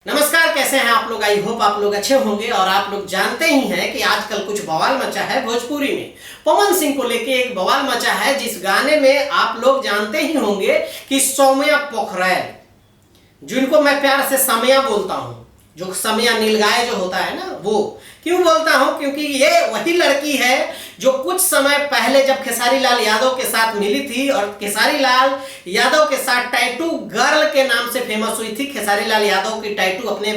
नमस्कार, कैसे हैं आप लोग। आई होप आप लोग अच्छे होंगे। और आप लोग जानते ही हैं कि आजकल कुछ बवाल मचा है भोजपुरी में। पवन सिंह को लेके एक बवाल मचा है, जिस गाने में आप लोग जानते ही होंगे कि सौम्या पोखरैल, जिनको मैं प्यार से समया बोलता हूं, जो समया नीलगाय जो होता है ना, वो क्यों बोलता हूं, क्योंकि ये वही लड़की है जो कुछ समय पहले जब खेसारी लाल यादव के साथ मिली थी और खेसारी लाल यादव के साथ टैटू गर्ल के नाम से फेमस हुई थी। खेसारी लाल यादव की टैटू अपने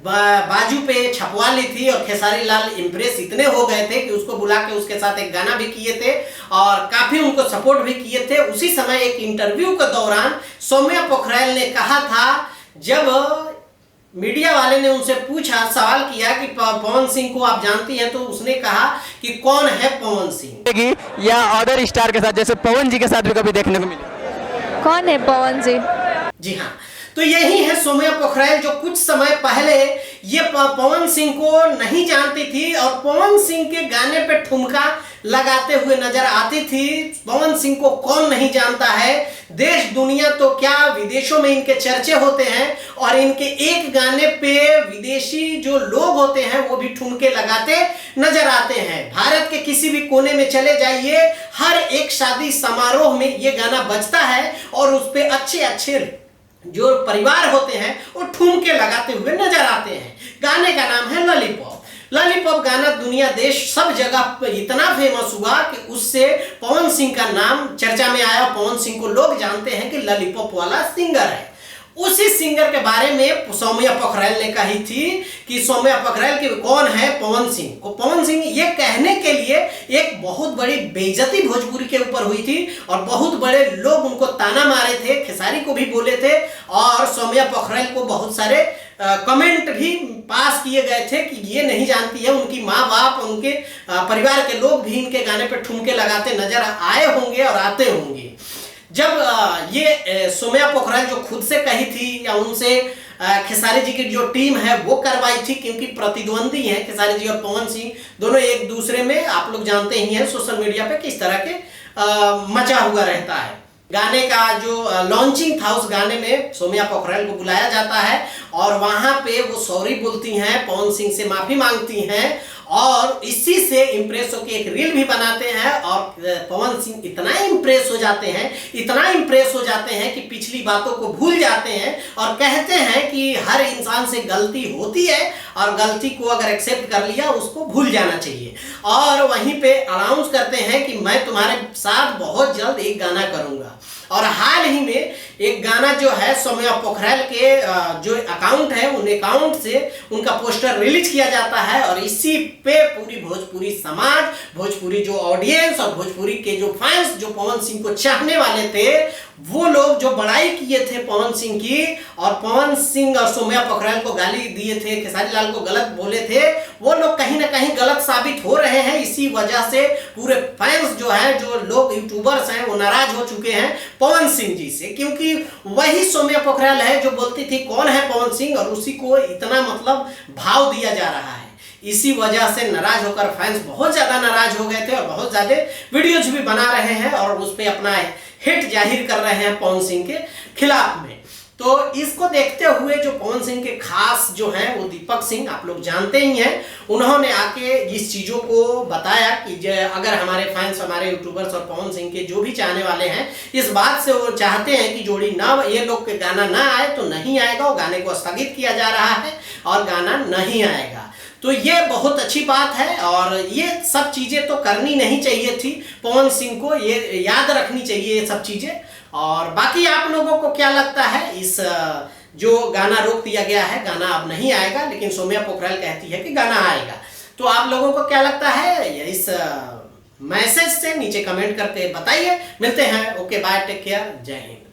बाजू पे छपवा ली थी और खेसारी लाल इंप्रेस इतने हो गए थे कि उसको बुला के उसके साथ एक गाना भी किए थे और काफी उनको सपोर्ट भी किए थे। उसी समय एक इंटरव्यू के दौरान सौम्या पोखरैल ने कहा था, जब मीडिया वाले ने उनसे पूछा, सवाल किया कि पवन सिंह को आप जानती हैं, तो उसने कहा कि कौन है पवन सिंह, या अदर स्टार के साथ, जैसे पवन जी के साथ भी कभी देखने को मिले। कौन है पवन जी? जी हाँ, तो यही है सौम्या पोखरैल, जो कुछ समय पहले ये पवन सिंह को नहीं जानती थी और पवन सिंह के गाने पे ठुमका लगाते हुए नजर आती थी। पवन सिंह को कौन नहीं जानता है, देश दुनिया तो क्या विदेशों में इनके चर्चे होते हैं और इनके एक गाने पे विदेशी जो लोग होते हैं वो भी ठुमके लगाते नजर आते हैं। भारत के किसी भी कोने में चले जाइए, हर एक शादी समारोह में ये गाना बजता है और उस पे अच्छे अच्छे जो परिवार होते हैं वो ठुमके लगाते हुए नजर आते हैं। गाने का नाम है लॉलीपॉप। लॉलीपॉप गाना दुनिया देश सब जगह इतना फेमस हुआ कि उससे पवन सिंह का नाम चर्चा में आया। पवन सिंह को लोग जानते हैं कि लॉलीपॉप वाला सिंगर है। उसी सिंगर के बारे में सौम्या पोखरैल ने कही थी कि सौम्या पोखरैल की कौन है पवन सिंह को। पवन सिंह ये कहने के लिए एक बहुत बड़ी बेइज्जती भोजपुरी के ऊपर हुई थी और बहुत बड़े लोग उनको ताना मारे थे, खेसारी को भी बोले थे और सौम्या पोखरैल को बहुत सारे कमेंट भी पास किए गए थे कि ये नहीं जानती है। उनकी माँ बाप, उनके परिवार के लोग भी इनके गाने पर ठुमके लगाते नजर आए होंगे और आते होंगे। जब ये सौम्या पोखरैल जो खुद से कही थी या उनसे खेसारी जी की जो टीम है वो करवाई थी, क्योंकि प्रतिद्वंदी हैं खेसारी जी और पवन सिंह दोनों एक दूसरे में, आप लोग जानते ही हैं सोशल मीडिया पे किस तरह के मचा हुआ रहता है। गाने का जो लॉन्चिंग था, उस गाने में सौम्या पोखरैल को बुलाया जाता है और वहां पे वो सॉरी बोलती हैं, पवन सिंह से माफी मांगती हैं और इसी से इंप्रेस होकर एक रील भी बनाते हैं। और पवन सिंह इतना इंप्रेस हो जाते हैं कि पिछली बातों को भूल जाते हैं और कहते हैं कि हर इंसान से गलती होती है और गलती को अगर एक्सेप्ट कर लिया उसको भूल जाना चाहिए। और वहीं पे अनाउंस करते हैं कि मैं तुम्हारे साथ बहुत जल्द एक गाना करूंगा। और हाल ही में एक गाना जो है सौम्या पोखरैल के जो अकाउंट है, उन अकाउंट से उनका पोस्टर रिलीज किया जाता है और इसी पे पूरी भोजपुरी समाज, भोजपुरी जो ऑडियंस और भोजपुरी के जो फैंस जो पवन सिंह को चाहने वाले थे, वो लोग जो बड़ाई किए थे पवन सिंह की और पवन सिंह और सौम्या पोखरैल को गाली दिए थे, खेसारी लाल को गलत बोले थे, वो लोग कहीं ना कहीं गलत साबित हो रहे हैं। इसी वजह से पूरे फैंस जो है, जो लोग यूट्यूबर्स हैं, वो नाराज हो चुके हैं पवन सिंह जी से, क्योंकि वही सौम्या पोखरैल है जो बोलती थी कौन है पवन सिंह और उसी को इतना मतलब भाव दिया जा रहा है। इसी वजह से नाराज होकर फैंस बहुत ज्यादा नाराज हो गए थे और बहुत ज्यादा वीडियोज भी बना रहे हैं और उस पर अपना हिट जाहिर कर रहे हैं पवन सिंह के खिलाफ में। तो इसको देखते हुए जो पवन सिंह के खास जो हैं वो दीपक सिंह, आप लोग जानते ही हैं, उन्होंने आके इस चीज़ों को बताया कि अगर हमारे फैंस, हमारे यूट्यूबर्स और पवन सिंह के जो भी चाहने वाले हैं, इस बात से वो चाहते हैं कि जोड़ी ना, ये लोग के गाना ना आए तो नहीं आएगा, वो गाने को स्थगित किया जा रहा है और गाना नहीं आएगा। तो ये बहुत अच्छी बात है और ये सब चीज़ें तो करनी नहीं चाहिए थी। पवन सिंह को ये याद रखनी चाहिए ये सब चीज़ें। और बाकी आप लोगों को क्या लगता है, इस जो गाना रोक दिया गया है, गाना अब नहीं आएगा, लेकिन सौम्या पोखरैल कहती है कि गाना आएगा, तो आप लोगों को क्या लगता है इस मैसेज से नीचे कमेंट करके बताइए। मिलते हैं, ओके बाय, टेक केयर, जय हिंद।